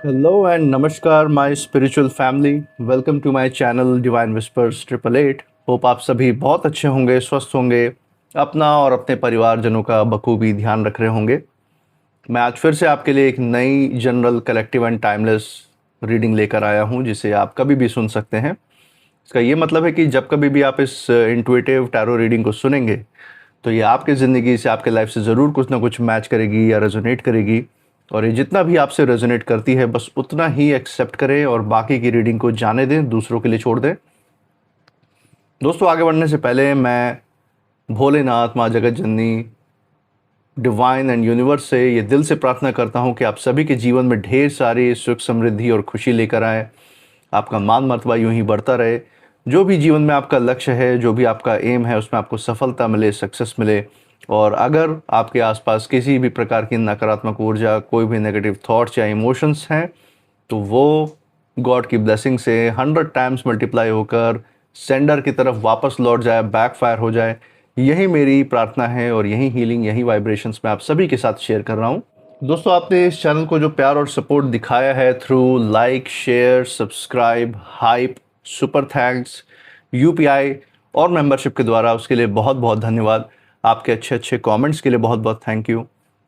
Hello and namaskar, my spiritual family. Welcome to my channel Divine Whispers 888. Hope आप सभी बहुत अच्छे होंगे, स्वस्थ होंगे, अपना और अपने परिवारजनों का बखूबी ध्यान रख रहे होंगे। मैं आज फिर से आपके लिए एक नई general collective and timeless reading लेकर आया हूं, जिसे आप कभी भी सुन सकते हैं। इसका ये मतलब है कि जब कभी भी आप इस इंट्यूटिव टैरो रीडिंग को सुनेंगे तो ये आपकी ज़िंदगी से, आपके लाइफ से ज़रूर कुछ ना कुछ मैच करेगी या रेजोनेट करेगी। और ये जितना भी आपसे रेजोनेट करती है बस उतना ही एक्सेप्ट करें और बाकी की रीडिंग को जाने दें, दूसरों के लिए छोड़ दें। दोस्तों, आगे बढ़ने से पहले मैं भोलेनाथ, माँ जगत जननी, डिवाइन एंड यूनिवर्स से ये दिल से प्रार्थना करता हूँ कि आप सभी के जीवन में ढेर सारी सुख, समृद्धि और खुशी लेकर आए। आपका मान मर्तबा यूं ही बढ़ता रहे। जो भी जीवन में आपका लक्ष्य है, जो भी आपका एम है, उसमें आपको सफलता मिले, सक्सेस मिले। और अगर आपके आसपास किसी भी प्रकार की नकारात्मक ऊर्जा, कोई भी नेगेटिव थॉट्स या इमोशंस हैं, तो वो गॉड की ब्लेसिंग से 100 टाइम्स मल्टीप्लाई होकर सेंडर की तरफ वापस लौट जाए, बैकफायर हो जाए। यही मेरी प्रार्थना है और यही हीलिंग, यही वाइब्रेशंस मैं आप सभी के साथ शेयर कर रहा हूँ। दोस्तों, आपने इस चैनल को जो प्यार और सपोर्ट दिखाया है through like, share, subscribe, hype, super thanks, UPI और मेंबरशिप के द्वारा, उसके लिए बहुत बहुत धन्यवाद। आपके अच्छे अच्छे कमेंट्स के लिए बहुत बहुत थैंक यू।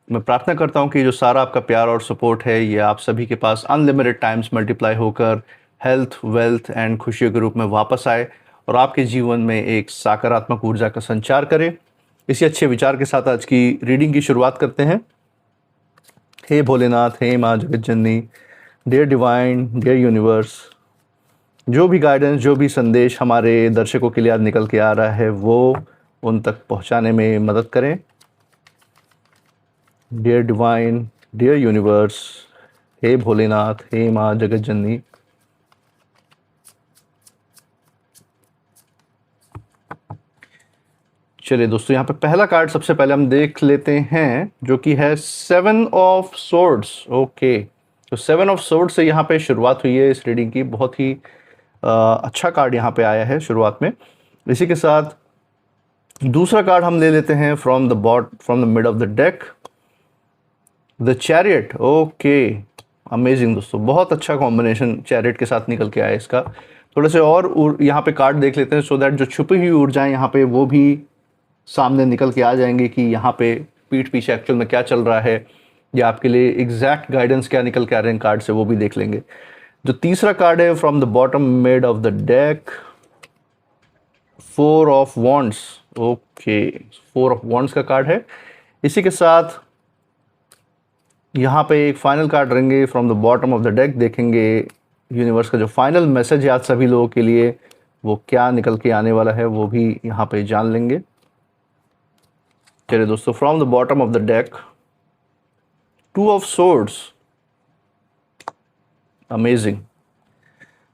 मैं प्रार्थना करता हूँ कि जो सारा आपका प्यार और सपोर्ट है ये आप सभी के पास अनलिमिटेड टाइम्स मल्टीप्लाई होकर हेल्थ, वेल्थ एंड खुशियों के रूप में वापस आए और आपके जीवन में एक सकारात्मक ऊर्जा का संचार करे। इसी अच्छे विचार के साथ आज की रीडिंग की शुरुआत करते हैं। हे भोलेनाथ, हे माँ जगत जननी, डियर डिवाइन, डियर यूनिवर्स, जो भी गाइडेंस, जो भी संदेश हमारे दर्शकों के लिए आज निकल के आ रहा है वो उन तक पहुंचाने में मदद करें। डियर डिवाइन, डियर यूनिवर्स, हे भोलेनाथ, हे माँ जगत जननी। चलिए दोस्तों, यहाँ पे पहला कार्ड सबसे पहले हम देख लेते हैं, जो कि है 7 ऑफ सोर्ड्स। ओके, तो 7 ऑफ सोर्ड्स से यहाँ पे शुरुआत हुई है इस रीडिंग की। बहुत ही अच्छा कार्ड यहाँ पे आया है शुरुआत में। इसी के साथ दूसरा कार्ड हम ले लेते हैं from the mid of the deck, the chariot. Okay, amazing दोस्तों, बहुत अच्छा कॉम्बिनेशन चैरियट के साथ निकल के आया इसका। थोड़े से और यहाँ पे कार्ड देख लेते हैं, सो दैट जो छुपी हुई ऊर्जाएं यहाँ पे वो भी सामने निकल के आ जाएंगे कि यहाँ पे पीठ पीछे एक्चुअल में क्या चल रहा है, या आपके लिए एग्जैक्ट गाइडेंस क्या निकल के आ रहे हैं कार्ड से, वो भी देख लेंगे। जो तीसरा कार्ड है from the bottom mid of the deck, 4 of wands. Okay, 4 of wands का कार्ड है। इसी के साथ यहाँ पे एक फाइनल कार्ड रहेंगे from the bottom of the deck. देखेंगे यूनिवर्स का जो फाइनल मैसेज है आज सभी लोगों के लिए वो क्या निकल के आने वाला है, वो भी यहाँ पे जान लेंगे। चलिए दोस्तों, from the bottom of the deck, 2 of swords. Amazing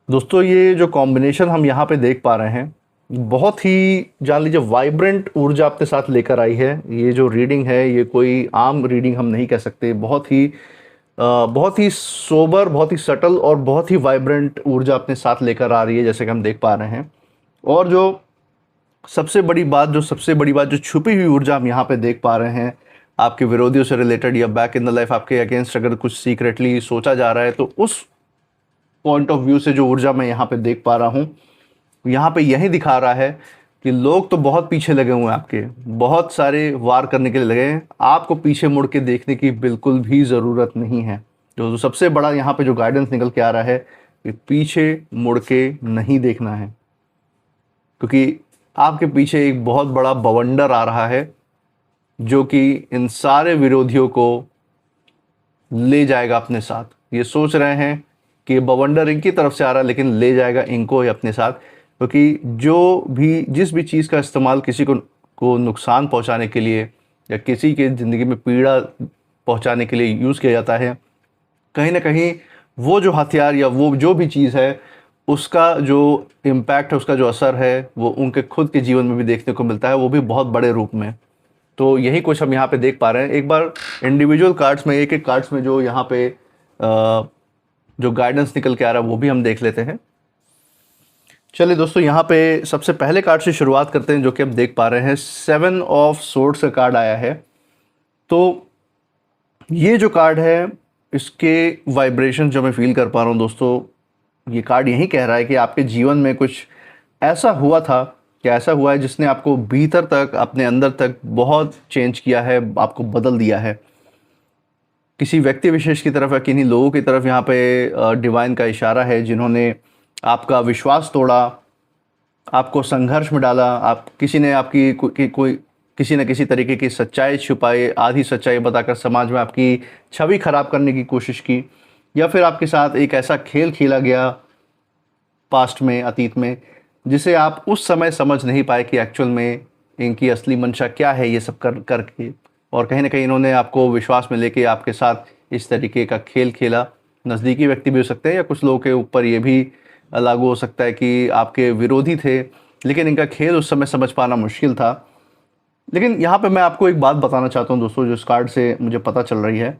दोस्तों, ये जो कॉम्बिनेशन हम यहाँ पे देख पा रहे हैं, बहुत ही, जान लीजिए, वाइब्रेंट ऊर्जा अपने साथ लेकर आई है। ये जो रीडिंग है ये कोई आम रीडिंग हम नहीं कह सकते। बहुत ही सोबर, बहुत ही सटल और बहुत ही वाइब्रेंट ऊर्जा अपने साथ लेकर आ रही है, जैसे कि हम देख पा रहे हैं। और जो सबसे बड़ी बात जो छुपी हुई ऊर्जा हम यहाँ पे देख पा रहे हैं, आपके विरोधियों से रिलेटेड या बैक इन द लाइफ आपके अगेंस्ट अगर कुछ सीक्रेटली सोचा जा रहा है, तो उस पॉइंट ऑफ व्यू से जो ऊर्जा मैं यहाँ पे देख पा रहा हूँ, यहाँ पे यही दिखा रहा है कि लोग तो बहुत पीछे लगे हुए हैं, आपके बहुत सारे वार करने के लिए लगे हैं। आपको पीछे मुड़ के देखने की बिल्कुल भी ज़रूरत नहीं है। जो सबसे बड़ा यहाँ पे जो गाइडेंस निकल के आ रहा है कि पीछे मुड़ के नहीं देखना है, क्योंकि आपके पीछे एक बहुत बड़ा बवंडर आ रहा है जो कि इन सारे विरोधियों को ले जाएगा अपने साथ। ये सोच रहे हैं कि बवंडर इनकी तरफ से आ रहा है, लेकिन ले जाएगा इनको ही अपने साथ। क्योंकि जिस भी चीज़ का इस्तेमाल किसी को नुकसान पहुंचाने के लिए या किसी के ज़िंदगी में पीड़ा पहुंचाने के लिए यूज़ किया जाता है, कहीं ना कहीं वो जो हथियार या वो जो भी चीज़ है, उसका जो इम्पैक्ट है, उसका जो असर है, वो उनके खुद के जीवन में भी देखने को मिलता है, वो भी बहुत बड़े रूप में। तो यही कुछ हम यहाँ पे देख पा रहे हैं। एक बार इंडिविजुअल कार्ड्स में, एक एक कार्ड्स में जो यहाँ पे जो गाइडेंस निकल के आ रहा है वो भी हम देख लेते हैं। चलिए दोस्तों, यहाँ पे सबसे पहले कार्ड से शुरुआत करते हैं, जो कि आप देख पा रहे हैं 7 ऑफ सोर्ड्स का कार्ड आया है। तो ये जो कार्ड है इसके वाइब्रेशन जो मैं फ़ील कर पा रहा हूँ दोस्तों, ये कार्ड यही कह रहा है कि आपके जीवन में कुछ ऐसा हुआ था, क्या ऐसा हुआ है जिसने आपको भीतर तक, अपने अंदर तक बहुत चेंज किया है, आपको बदल दिया है। किसी व्यक्ति विशेष की तरफ या किन्हीं लोगों की तरफ यहाँ पे डिवाइन का इशारा है, जिन्होंने आपका विश्वास तोड़ा, आपको संघर्ष में डाला। आप किसी ने आपकी कोई किसी न किसी तरीके की सच्चाई छुपाई, आधी सच्चाई बताकर समाज में आपकी छवि खराब करने की कोशिश की, या फिर आपके साथ एक ऐसा खेल खेला गया पास्ट में, अतीत में, जिसे आप उस समय समझ नहीं पाए कि एक्चुअल में इनकी असली मंशा क्या है, ये सब करके। और कहीं ना कहीं इन्होंने आपको विश्वास में लेके आपके साथ इस तरीके का खेल खेला। नज़दीकी व्यक्ति भी हो सकते हैं, या कुछ लोगों के ऊपर ये भी लागू हो सकता है कि आपके विरोधी थे, लेकिन इनका खेल उस समय समझ पाना मुश्किल था। लेकिन यहाँ पे मैं आपको एक बात बताना चाहता हूँ दोस्तों, जो इस कार्ड से मुझे पता चल रही है,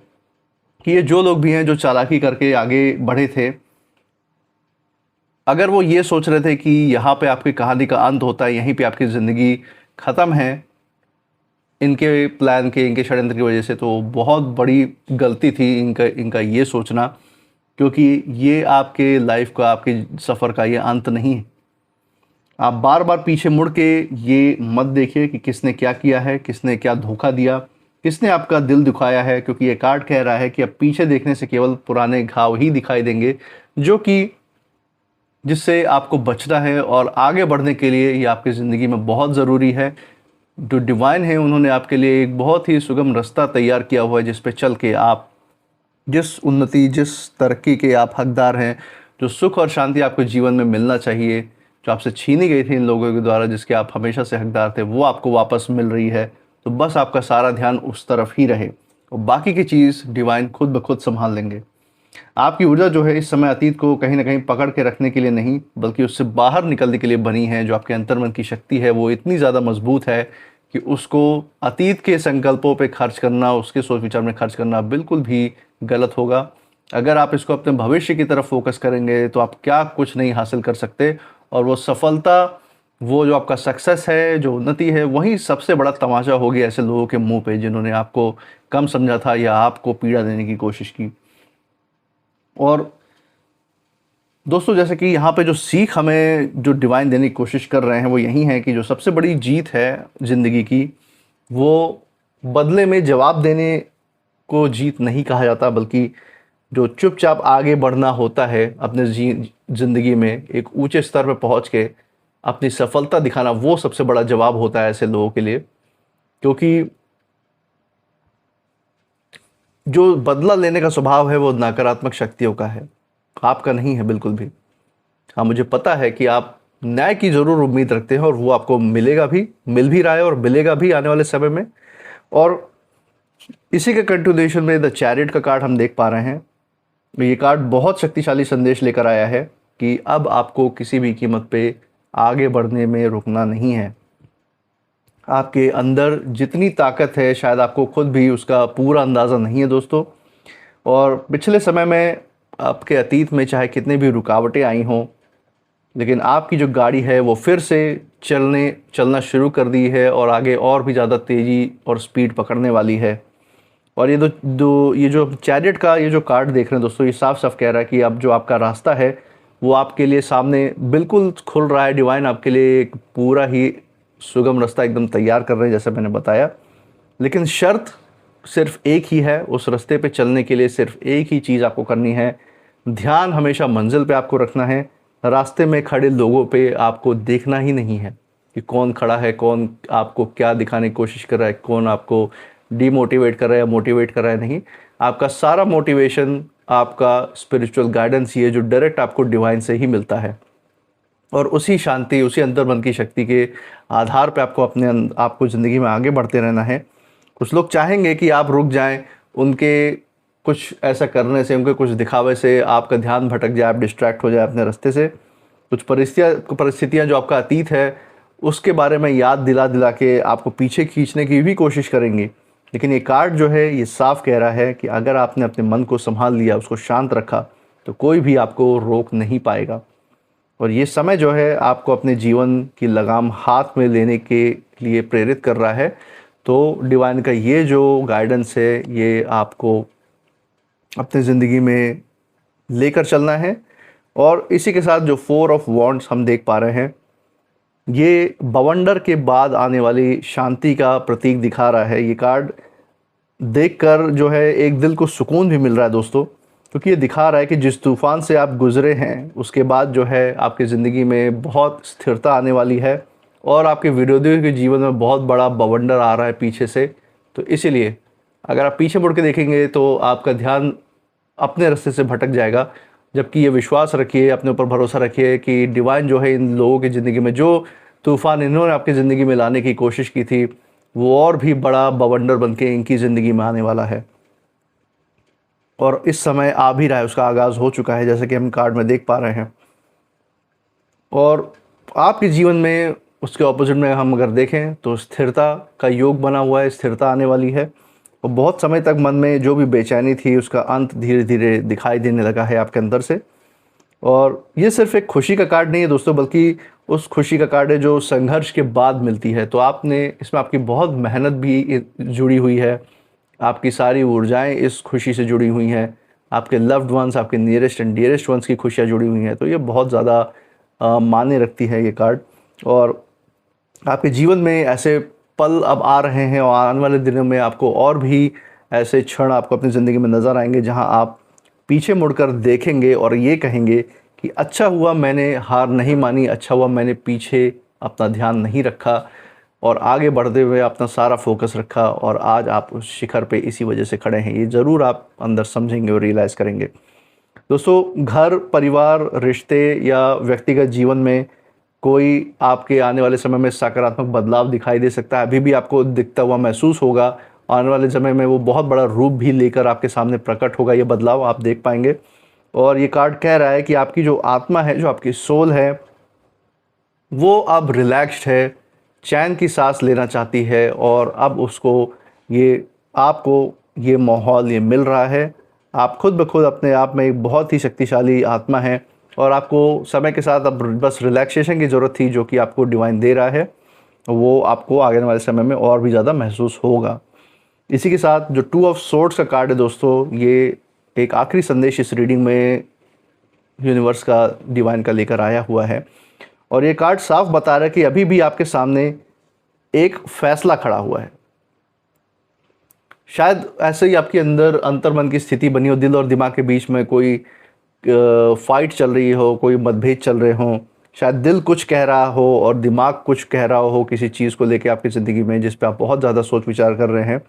कि ये जो लोग भी हैं जो चालाकी करके आगे बढ़े थे, अगर वो ये सोच रहे थे कि यहाँ पे आपकी कहानी का अंत होता है, यहीं पे आपकी ज़िंदगी ख़त्म है इनके प्लान के, इनके षड्यंत्र की वजह से, तो बहुत बड़ी गलती थी इनका ये सोचना। क्योंकि ये आपके लाइफ का, आपके सफ़र का ये अंत नहीं है। आप बार बार पीछे मुड़ के ये मत देखिए कि किसने क्या किया है, किसने क्या धोखा दिया, किसने आपका दिल दुखाया है। क्योंकि ये कार्ड कह रहा है कि अब पीछे देखने से केवल पुराने घाव ही दिखाई देंगे, जो कि जिससे आपको बचना है। और आगे बढ़ने के लिए ये आपकी ज़िंदगी में बहुत ज़रूरी है। जो डिवाइन है, उन्होंने आपके लिए एक बहुत ही सुगम रास्ता तैयार किया हुआ है, जिस पे चल के आप जिस उन्नति, जिस तरक्की के आप हकदार हैं, जो सुख और शांति आपको जीवन में मिलना चाहिए, जो आपसे छीनी गई थी इन लोगों के द्वारा, जिसके आप हमेशा से हकदार थे, वो आपको वापस मिल रही है। तो बस आपका सारा ध्यान उस तरफ ही रहे, और बाकी की चीज़ डिवाइन खुद ब खुद संभाल लेंगे। आपकी ऊर्जा जो है इस समय अतीत को कहीं ना कहीं पकड़ के रखने के लिए नहीं, बल्कि उससे बाहर निकलने के लिए बनी है। जो आपके अंतर्मन की शक्ति है, वो इतनी ज़्यादा मजबूत है कि उसको अतीत के संकल्पों पे खर्च करना, उसके सोच विचार में खर्च करना बिल्कुल भी गलत होगा। अगर आप इसको अपने भविष्य की तरफ फोकस करेंगे, तो आप क्या कुछ नहीं हासिल कर सकते। और वो सफलता, वो जो आपका सक्सेस है, जो उन्नति है, वही सबसे बड़ा तमाचा होगी ऐसे लोगों के मुंह पे, जिन्होंने आपको कम समझा था या आपको पीड़ा देने की कोशिश की। और दोस्तों, जैसे कि यहाँ पे जो सीख हमें जो डिवाइन देने की कोशिश कर रहे हैं, वो यही है कि जो सबसे बड़ी जीत है ज़िंदगी की, वो बदले में जवाब देने को जीत नहीं कहा जाता, बल्कि जो चुपचाप आगे बढ़ना होता है अपने ज़िंदगी में, एक ऊंचे स्तर पर पहुँच के अपनी सफलता दिखाना, वो सबसे बड़ा जवाब होता है ऐसे लोगों के लिए। क्योंकि जो बदला लेने का स्वभाव है, वो नकारात्मक शक्तियों का है, आपका नहीं है बिल्कुल भी। हाँ, मुझे पता है कि आप न्याय की ज़रूर उम्मीद रखते हैं, और वो आपको मिलेगा भी, मिल भी रहा है, और मिलेगा भी आने वाले समय में। और इसी के कंटिन्यूएशन में द चैरियट का कार्ड हम देख पा रहे हैं। ये कार्ड बहुत शक्तिशाली संदेश लेकर आया है कि अब आपको किसी भी कीमत पे आगे बढ़ने में रुकना नहीं है। आपके अंदर जितनी ताकत है, शायद आपको खुद भी उसका पूरा अंदाज़ा नहीं है दोस्तों। और पिछले समय में, आपके अतीत में चाहे कितने भी रुकावटें आई हों, लेकिन आपकी जो गाड़ी है वो फिर से चलना शुरू कर दी है, और आगे और भी ज़्यादा तेज़ी और स्पीड पकड़ने वाली है। और ये जो चैरियट का ये जो कार्ड देख रहे हैं दोस्तों, ये साफ साफ कह रहा है कि अब जो आपका रास्ता है, वो आपके लिए सामने बिल्कुल खुल रहा है। डिवाइन आपके लिए एक पूरा ही सुगम रास्ता एकदम तैयार कर रहे हैं, जैसे मैंने बताया। लेकिन शर्त सिर्फ एक ही है, उस रास्ते पे चलने के लिए सिर्फ एक ही चीज़ आपको करनी है। ध्यान हमेशा मंजिल पे आपको रखना है। रास्ते में खड़े लोगों पे आपको देखना ही नहीं है कि कौन खड़ा है, कौन आपको क्या दिखाने की कोशिश कर रहा है, कौन आपको डीमोटिवेट कर रहा है या मोटिवेट कर रहा है। नहीं, आपका सारा मोटिवेशन, आपका स्पिरिचुअल गाइडेंस, ये जो डायरेक्ट आपको डिवाइन से ही मिलता है। और उसी शांति, उसी अंतर्मन की शक्ति के आधार पे आपको ज़िंदगी में आगे बढ़ते रहना है। कुछ लोग चाहेंगे कि आप रुक जाएं, उनके कुछ ऐसा करने से, उनके कुछ दिखावे से आपका ध्यान भटक जाए, आप डिस्ट्रैक्ट हो जाए अपने रास्ते से। कुछ परिस्थितियाँ जो आपका अतीत है, उसके बारे में याद दिला दिला के आपको पीछे खींचने की भी कोशिश करेंगी। लेकिन ये कार्ड जो है, ये साफ कह रहा है कि अगर आपने अपने मन को संभाल लिया, उसको शांत रखा, तो कोई भी आपको रोक नहीं पाएगा। और ये समय जो है आपको अपने जीवन की लगाम हाथ में लेने के लिए प्रेरित कर रहा है। तो डिवाइन का ये जो गाइडेंस है, ये आपको अपनी ज़िंदगी में लेकर चलना है। और इसी के साथ जो 4 ऑफ वॉन्ड्स हम देख पा रहे हैं, ये बवंडर के बाद आने वाली शांति का प्रतीक दिखा रहा है। ये कार्ड देखकर जो है एक दिल को सुकून भी मिल रहा है दोस्तों, क्योंकि ये दिखा रहा है कि जिस तूफ़ान से आप गुज़रे हैं उसके बाद जो है आपकी ज़िंदगी में बहुत स्थिरता आने वाली है और आपके विरोधियों के जीवन में बहुत बड़ा बवंडर आ रहा है पीछे से। तो इसीलिए अगर आप पीछे मुड़ के देखेंगे तो आपका ध्यान अपने रास्ते से भटक जाएगा। जबकि ये विश्वास रखिए, अपने ऊपर भरोसा रखिए कि डिवाइन जो है इन लोगों की ज़िंदगी में जो तूफ़ान इन्होंने आपकी ज़िंदगी में लाने की कोशिश की थी, वो और भी बड़ा बवंडर बन के इनकी ज़िंदगी में आने वाला है। और इस समय आ भी रहा है, उसका आगाज़ हो चुका है, जैसे कि हम कार्ड में देख पा रहे हैं। और आपके जीवन में उसके ऑपोजिट में हम अगर देखें तो स्थिरता का योग बना हुआ है, स्थिरता आने वाली है। और बहुत समय तक मन में जो भी बेचैनी थी उसका अंत धीरे धीरे दिखाई देने लगा है आपके अंदर से। और ये सिर्फ एक खुशी का कार्ड नहीं है दोस्तों, बल्कि उस खुशी का कार्ड है जो संघर्ष के बाद मिलती है। तो आपने इसमें आपकी बहुत मेहनत भी जुड़ी हुई है, आपकी सारी ऊर्जाएं इस खुशी से जुड़ी हुई हैं, आपके लव्ड वंस, आपके नियरेस्ट एंड डियरेस्ट वंस की खुशियाँ जुड़ी हुई हैं। तो ये बहुत ज़्यादा मायने रखती है ये कार्ड। और आपके जीवन में ऐसे पल अब आ रहे हैं और आने वाले दिनों में आपको और भी ऐसे क्षण आपको अपनी ज़िंदगी में नज़र आएंगे जहां आप पीछे मुड़कर देखेंगे और ये कहेंगे कि अच्छा हुआ मैंने हार नहीं मानी, अच्छा हुआ मैंने पीछे अपना ध्यान नहीं रखा और आगे बढ़ते हुए अपना सारा फोकस रखा और आज आप उस शिखर पे इसी वजह से खड़े हैं। ये ज़रूर आप अंदर समझेंगे और रियलाइज़ करेंगे। दोस्तों, घर, परिवार, रिश्ते या व्यक्तिगत जीवन में कोई आपके आने वाले समय में सकारात्मक बदलाव दिखाई दे सकता है, अभी भी आपको दिखता हुआ महसूस होगा। आने वाले समय में वो बहुत बड़ा रूप भी लेकर आपके सामने प्रकट होगा, ये बदलाव आप देख पाएंगे। और ये कार्ड कह रहा है कि आपकी जो आत्मा है, जो आपकी सोल है, वो अब रिलैक्स्ड है, चैन की सांस लेना चाहती है और अब उसको ये आपको ये माहौल ये मिल रहा है। आप खुद ब खुद अपने आप में एक बहुत ही शक्तिशाली आत्मा है और आपको समय के साथ अब बस रिलैक्सेशन की ज़रूरत थी, जो कि आपको डिवाइन दे रहा है। वो आपको आगे वाले समय में और भी ज़्यादा महसूस होगा। इसी के साथ जो 2 ऑफ सोर्ड्स का कार्ड है दोस्तों, ये एक आखिरी संदेश इस रीडिंग में यूनिवर्स का, डिवाइन का लेकर आया हुआ है। और ये कार्ड साफ बता रहा है कि अभी भी आपके सामने एक फैसला खड़ा हुआ है। शायद ऐसे ही आपके अंदर अंतर्मन की स्थिति बनी हो, दिल और दिमाग के बीच में कोई फाइट चल रही हो, कोई मतभेद चल रहे हों। शायद दिल कुछ कह रहा हो और दिमाग कुछ कह रहा हो किसी चीज़ को लेके आपकी ज़िंदगी में, जिस पे आप बहुत ज़्यादा सोच विचार कर रहे हैं।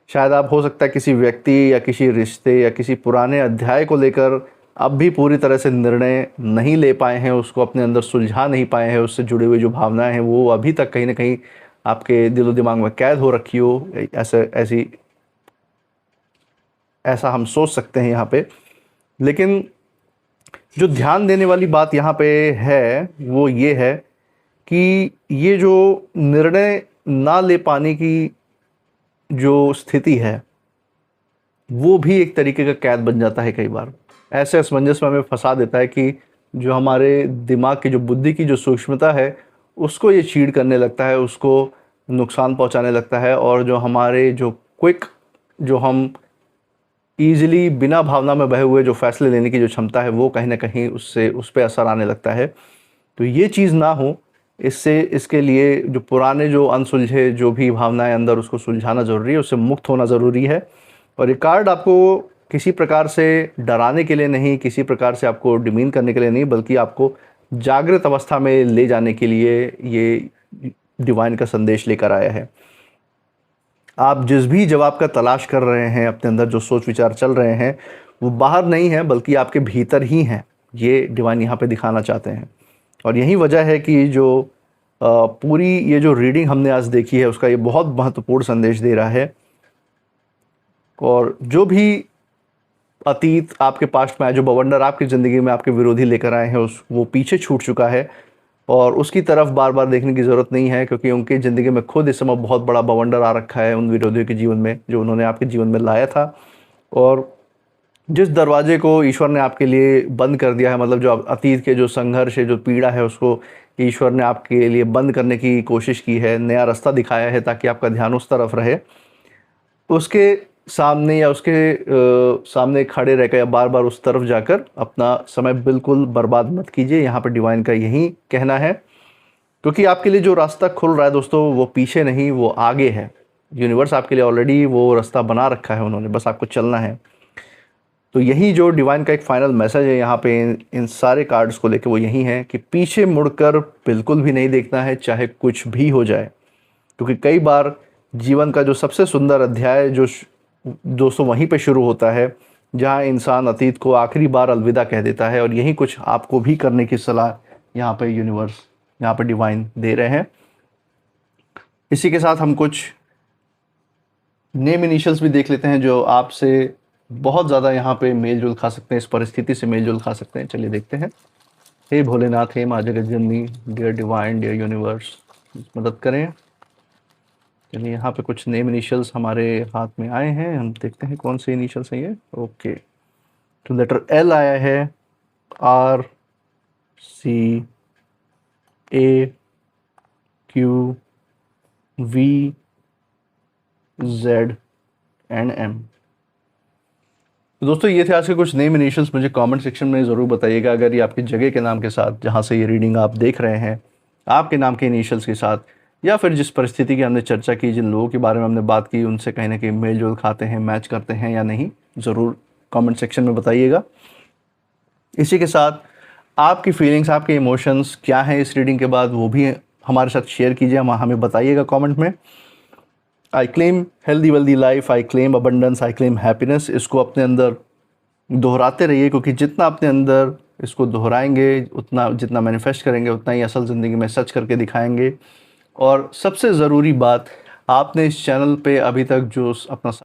शायद आप, हो सकता है किसी व्यक्ति या किसी रिश्ते या किसी पुराने अध्याय को लेकर अब भी पूरी तरह से निर्णय नहीं ले पाए हैं, उसको अपने अंदर सुलझा नहीं पाए हैं, उससे जुड़ी हुई जो भावनाएं हैं वो अभी तक कहीं ना कहीं आपके दिलो दिमाग में कैद हो रखी हो। ऐसा हम सोच सकते हैं यहाँ पे। लेकिन जो ध्यान देने वाली बात यहाँ पे है वो ये है कि ये जो निर्णय ना ले पाने की जो स्थिति है वो भी एक तरीके का कैद बन जाता है। कई बार ऐसे असमंजस में हमें फंसा देता है कि जो हमारे दिमाग की, जो बुद्धि की जो सूक्ष्मता है, उसको ये चीड़ करने लगता है, उसको नुकसान पहुंचाने लगता है। और जो हमारे जो क्विक, जो हम ईजिली बिना भावना में बहे हुए जो फैसले लेने की जो क्षमता है, वो कहीं ना कहीं उससे उस पर असर आने लगता है। तो ये चीज़ ना हो, इसके लिए जो पुराने, जो अनसुलझे जो भी भावनाएं अंदर, उसको सुलझाना ज़रूरी है, उससे मुक्त होना ज़रूरी है। और ये कार्ड आपको किसी प्रकार से डराने के लिए नहीं, किसी प्रकार से आपको डिमीन करने के लिए नहीं, बल्कि आपको जागृत अवस्था में ले जाने के लिए ये डिवाइन का संदेश लेकर आया है। आप जिस भी जवाब का तलाश कर रहे हैं, अपने अंदर जो सोच विचार चल रहे हैं, वो बाहर नहीं है बल्कि आपके भीतर ही हैं, ये डिवाइन यहाँ पे दिखाना चाहते हैं। और यही वजह है कि जो पूरी ये जो रीडिंग हमने आज देखी है उसका ये बहुत महत्वपूर्ण संदेश दे रहा है। और जो भी अतीत आपके पास्ट में आया, जो बवंडर आपकी ज़िंदगी में आपके विरोधी लेकर आए हैं, वो पीछे छूट चुका है और उसकी तरफ बार बार देखने की ज़रूरत नहीं है, क्योंकि उनकी ज़िंदगी में खुद इस समय बहुत बड़ा बवंडर आ रखा है उन विरोधियों के जीवन में, जो उन्होंने आपके जीवन में लाया था। और जिस दरवाजे को ईश्वर ने आपके लिए बंद कर दिया है, मतलब जो अतीत के जो संघर्ष है, जो पीड़ा है, उसको ईश्वर ने आपके लिए बंद करने की कोशिश की है, नया रास्ता दिखाया है ताकि आपका ध्यान उस तरफ रहे। उसके सामने या उसके सामने खड़े रहकर या बार बार उस तरफ जाकर अपना समय बिल्कुल बर्बाद मत कीजिए। यहाँ पर डिवाइन का यही कहना है, क्योंकि आपके लिए जो रास्ता खुल रहा है दोस्तों, वो पीछे नहीं, वो आगे है। यूनिवर्स आपके लिए ऑलरेडी वो रास्ता बना रखा है उन्होंने, बस आपको चलना है। तो यही जो डिवाइन का एक फाइनल मैसेज है यहाँ पे इन सारे कार्ड्स को लेके, वो यही है कि पीछे मुड़कर बिल्कुल भी नहीं देखना है, चाहे कुछ भी हो जाए। क्योंकि कई बार जीवन का जो सबसे सुंदर अध्याय जो दोस्तों वहीं पे शुरू होता है, जहाँ इंसान अतीत को आखिरी बार अलविदा कह देता है। और यही कुछ आपको भी करने की सलाह यहाँ पे यूनिवर्स, यहाँ पे डिवाइन दे रहे हैं। इसी के साथ हम कुछ नेम इनिशियल्स भी देख लेते हैं जो आपसे बहुत ज़्यादा यहाँ पे मेल जोल खा सकते हैं, इस परिस्थिति से मेल जोल खा सकते हैं। चलिए देखते हैं। हे भोलेनाथ, हे माँ जगत जननी, डियर डिवाइन, डियर यूनिवर्स, मदद करें। चलिए यहाँ पे कुछ नेम इनिशियल्स हमारे हाथ में आए हैं, हम देखते हैं कौन से इनिशियल्स हैं ये। ओके, तो लेटर एल आया है, R C A Q V Z and M. तो दोस्तों ये थे आज के कुछ नेम इनिशियल्स। मुझे कमेंट सेक्शन में ज़रूर बताइएगा अगर ये आपकी जगह के नाम के साथ, जहाँ से ये रीडिंग आप देख रहे हैं, आपके नाम के इनिशियल्स के साथ, या फिर जिस परिस्थिति की हमने चर्चा की, जिन लोगों के बारे में हमने बात की, उनसे कहीं ना कहीं मेल जोल खाते हैं, मैच करते हैं या नहीं, ज़रूर कमेंट सेक्शन में बताइएगा। इसी के साथ आपकी फीलिंग्स, आपके इमोशंस क्या हैं इस रीडिंग के बाद, वो भी हमारे साथ शेयर कीजिए, हमें बताइएगा कमेंट में। I claim healthy wealthy life, I claim abundance, I claim happiness. इसको अपने अंदर दोहराते रहिए, क्योंकि जितना अपने अंदर इसको दोहराएंगे, उतना जितना मैनिफेस्ट करेंगे, उतना ही असल ज़िंदगी में सच करके दिखाएंगे। और सबसे ज़रूरी बात, आपने इस चैनल पे अभी तक जो अपना